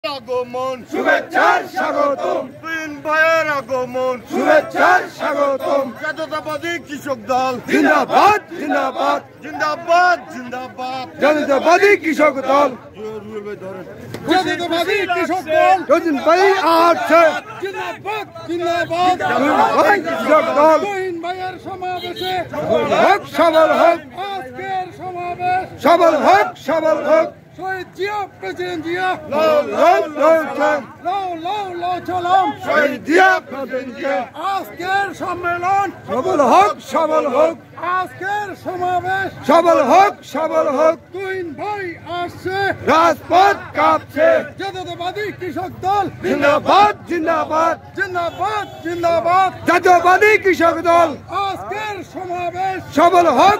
আগমন শুভেচ্ছার স্বাগতম তুহিন ভাইয়ের আগমন শুভেচ্ছার স্বাগতম জাতীয়তাবাদী কৃষক দল জিন্দাবাদ জিন্দাবাদ জিন্দাবাদ জিন্দাবাদ জাতীয়তাবাদী কৃষক দল জাতীয়তাবাদী কৃষক দল রোজিন ভাই আছে জিন্দাবাদ জিন্দাবাদ ভাই কৃষক দল তুহিন ভাইয়ের সমাবেশে হোক সবল হোক আজকের সমাবেশ সবল হোক শহীদ জিয়া প্রেসিডেন্ট জিয়া লাও সালাম শহীদ জিয়া প্রেসিডেন্টকে আজকের সম্মেলন সবল হোক আজকের সমাবেশ সবল হোক তুহিন ভাই আসছে রাজপথ কাঁপছে জাতীয়তাবাদী কৃষক দল জিন্দাবাদ জিন্দাবাদ জিন্দাবাদ জিন্দাবাদ জাতীয়তাবাদী কৃষক দল আজকের সমাবেশ সবল হোক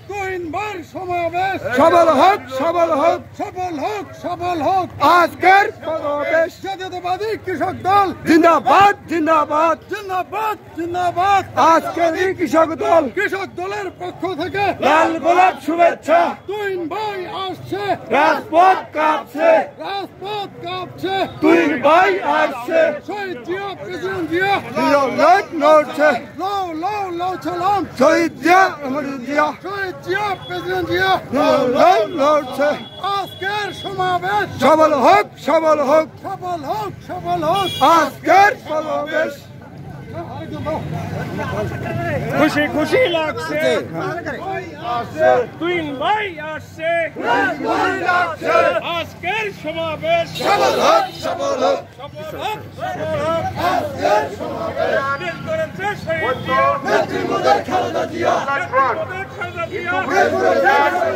তুহিন ভাই সমাবেশ সবল হোক সফল হোক আজকের সমাবেশ জাতীয়তাবাদী কৃষক দল জিন্দাবাদ জিন্দাবাদ আজকের এই কৃষক দল কৃষক দলের পক্ষ থেকে লাল গোলাপ শুভেচ্ছা তুহিন ভাই আসছে রাজপথ কাঁপছে তুই ভাই আসছে শহীদ জিয়া প্রেসিডেন্ট জিয়া নড়ছে লাও সালাম শহীদ জিয়া আমাদের জিয়া শহীদ জিয়া প্রেসিডেন্ট জিয়া নড়ছে আজকের সমাবেশ সবল হোক সফল হোক আজকের সমাবেশ খুশি লাগছে তুহিন ভাই আসছে আজকের সমাবেশ সবল হোক দেশ গড়েছে শহীদ জিয়া, নেত্রী মোদের খালেদা জিয়া নেত্রী মোদের খালেদা জিয়া।